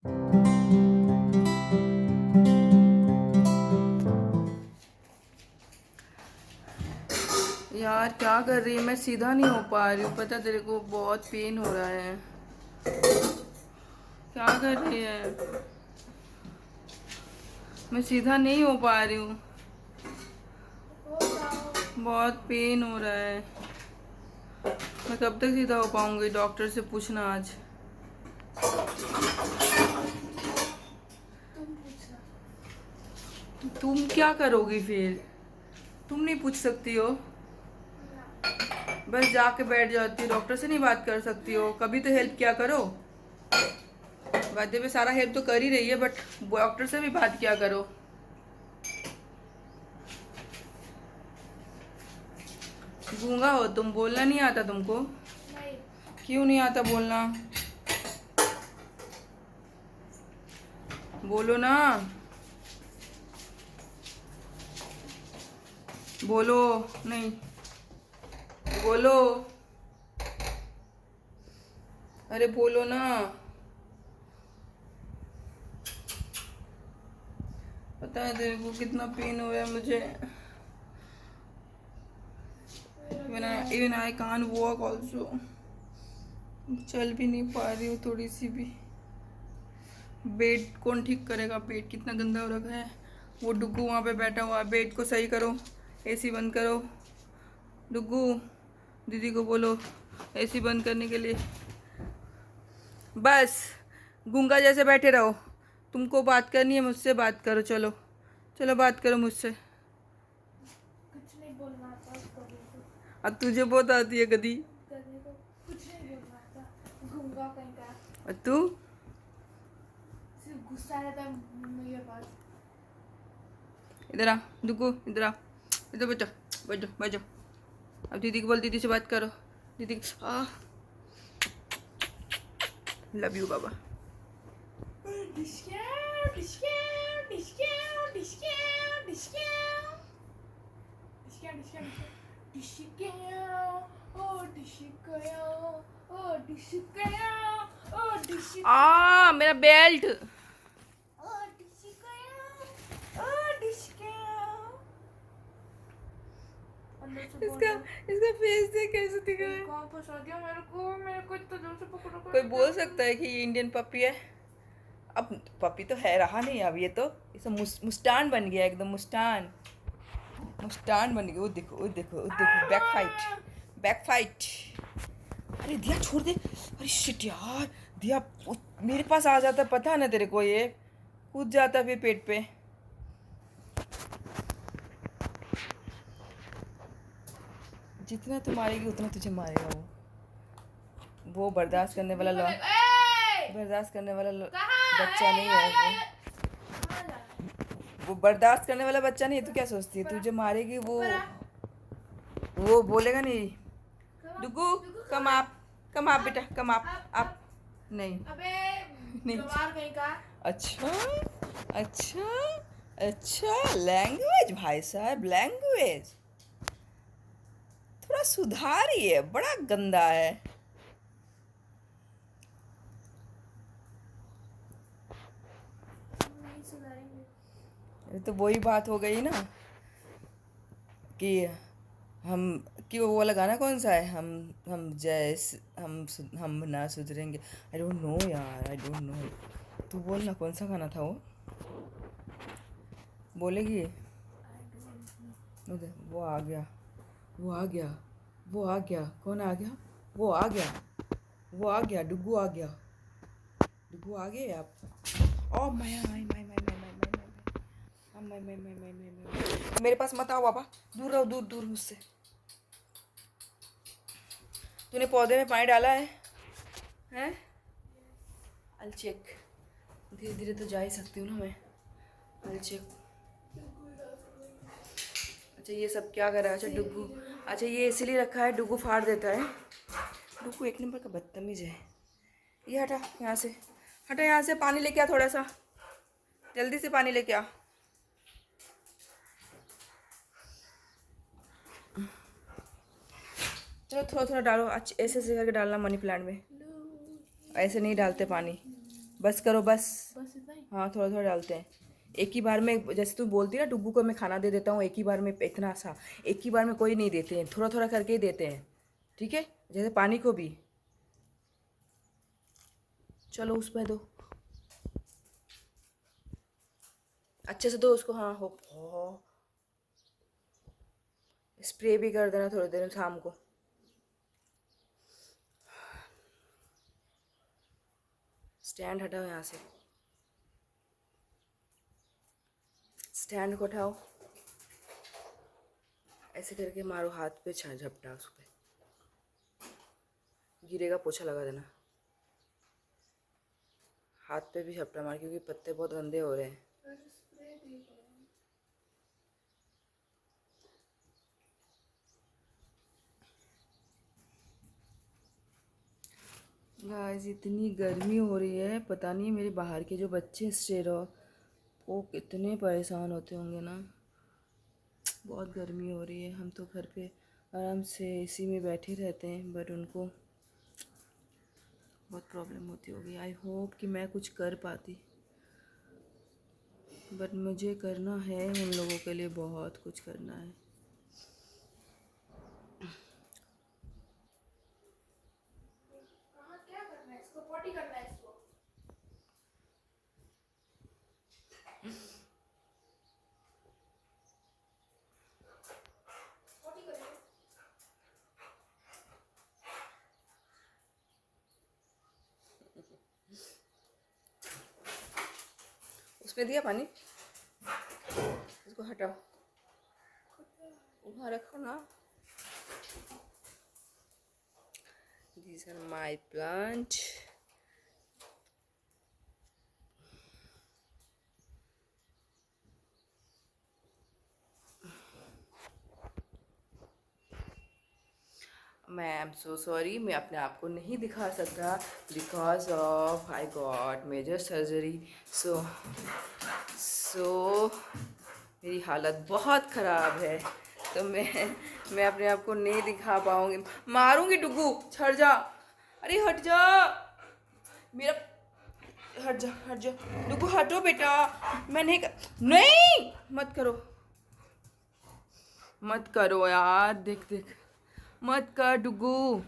यार क्या कर रही है? मैं सीधा नहीं हो पा रही हूँ, पता तेरे को बहुत पेन हो रहा है। क्या कर रही है? मैं सीधा नहीं हो पा रही हूँ, बहुत पेन हो रहा है। मैं कब तक सीधा हो पाऊंगी? डॉक्टर से पूछना आज। तुम क्या करोगी फिर? तुम नहीं पूछ सकती हो? बस जाके बैठ जाती हो, डॉक्टर से नहीं बात कर सकती हो? कभी तो हेल्प किया करो। वाद्य पे सारा हेल्प तो कर ही रही है, बट डॉक्टर से भी बात किया करो। गूंगा हो तुम? बोलना नहीं आता तुमको? नहीं। क्यों नहीं आता बोलना? बोलो ना, बोलो। नहीं, बोलो। अरे बोलो ना। पता है तेरे को कितना पेन हो रहा है मुझे? Even I can't walk also. चल भी नहीं पा रही हूँ थोड़ी सी भी। बेड कौन ठीक करेगा? बेड कितना गंदा हो रखा है। वो डुग्गू वहाँ पे बैठा हुआ है। बेड को सही करो, एसी बंद करो। डुग्गू, दीदी को बोलो एसी बंद करने के लिए। बस गूंगा जैसे बैठे रहो। तुमको बात करनी है मुझसे, बात करो। चलो चलो बात करो मुझसे। कुछ नहीं बोलना था उसको बिल्कुल। अब तुझे बहुत आती है गधी। करने को कुछ नहीं बोलना था। घूंगा कहीं का। और तू? सिर्फ गुस्सा रहता है मेरे पास। इधर आ डुग्गू, इधर आ। इधर बैठो, बैठो बैठो। अब दीदी को बोल, दीदी से बात करो। दीदी आ, लव यू बाबा। मेरा बेल्ट। इसका इसका फेस देख कैसे दिख रहा है। कौन फंसा दिया मेरे को इतना जोर से पकड़ो। कोई बोल सकता है कि ये इंडियन पपी है? अब पपी तो है रहा नहीं, अब ये तो इसे मुस्टान बन गया, एकदम मुस्टान। मुस्टान बन गया। वो देखो, वो देखो, वो देखो, बैक फाइट, बैक फाइट। अरे दिया छोड़ दे। अरे शिट यार, दिया मेरे पास आ जाता, पता है ना तेरे को? ये कूद जाता फिर पेट पे। जितना तू मारेगी उतना तुझे मारेगा वो बर्दाश्त करने वाला बर्दाश्त करने वाला बच्चा नहीं है वो बर्दाश्त करने वाला बच्चा नहीं है। तू क्या सोचती है? तुझे मारेगी वो बोलेगा नहीं। डुगू कम आप, कम आप बेटा, कम आप नहीं अबे नहीं। गवार कहीं का। अच्छा अच्छा अच्छा, लैंग्वेज भाई साहब, लैंग्वेज थोड़ा सुधारिए, बड़ा गंदा है। नहीं सुधारेंगे। ये तो वही बात हो गई ना कि हम कि वो वाला गाना कौन सा है? हम ना सुधरेंगे। आई डोंट नो यार, आई डोंट नो। तू बोल ना, कौन सा गाना था वो? बोलेगी? वो आ गया, वो आ गया, वो आ गया। कौन आ गया? वो आ गया, वो आ गया, डुग्गू आ गया। डुग्गू आ गए आप? Oh my my my my my my my my my my my my. मेरे पास मत आओ बाबा, दूर रहो, दूर दूर मुझसे। तूने पौधे में पानी डाला है? हैं? I'll check। धीरे धीरे तो जा ही सकती हूँ ना मैं। I'll check। अच्छा ये सब क्या कर रहा है? अच्छा डुग्गू, अच्छा ये इसीलिए रखा है, डुग्गू फाड़ देता है। डुग्गू एक नंबर का बदतमीज है। ये हटा यहाँ से, हटा यहाँ से। पानी लेके आ थोड़ा सा, जल्दी से पानी लेके आ। चलो थोड़ा थोड़ा डालो, अच्छा ऐसे ऐसे करके डालना मनी प्लांट में। ऐसे नहीं डालते पानी, बस करो बस। बस इतना ही। हाँ थोड़ा थोड़ा डालते हैं एक ही बार में, जैसे तू बोलती ना डुग्गू को मैं खाना दे देता हूँ एक ही बार में, इतना सा एक ही बार में कोई नहीं देते हैं, थोड़ा थोड़ा करके ही देते हैं, ठीक है, जैसे पानी को भी। चलो उसमें दो, अच्छे से दो उसको। हाँ हो स्प्रे भी कर देना थोड़ी देर शाम को। स्टैंड हटाओ यहाँ से, स्टैंड को उठाओ, ऐसे करके मारो हाथ पे, झपटा उस पे, गिरेगा पोछा लगा देना। हाथ पे भी झपटा मार, क्योंकि पत्ते बहुत गंदे हो रहे हैं। स्प्रे भी करो। गाइस इतनी गर्मी हो रही है, पता नहीं मेरे बाहर के जो बच्चे स्टे रहो वो कितने परेशान होते होंगे ना। बहुत गर्मी हो रही है, हम तो घर पे आराम से एसी में बैठे रहते हैं, बट उनको बहुत प्रॉब्लम होती होगी। आई होप कि मैं कुछ कर पाती, बट मुझे करना है, उन लोगों के लिए बहुत कुछ करना है। कहाँ क्या करना है इसको? पॉटी करना है इसको। पॉटी करेंगे। उसमें दिया पानी, इसको हटाओ, वहाँ रखो ना। These are my plant. मैं एम सो सॉरी, मैं अपने आप को नहीं दिखा सकता because of I got major surgery. So मेरी हालत बहुत ख़राब है, तो मैं अपने आप को नहीं दिखा पाऊँगी। मारूंगी डुग्गू, छड़ जा, अरे हट जा मेरा, हट जा डुग्गू, हटो बेटा, मैं नहीं, मत करो यार, देख मत कर डुग्गू।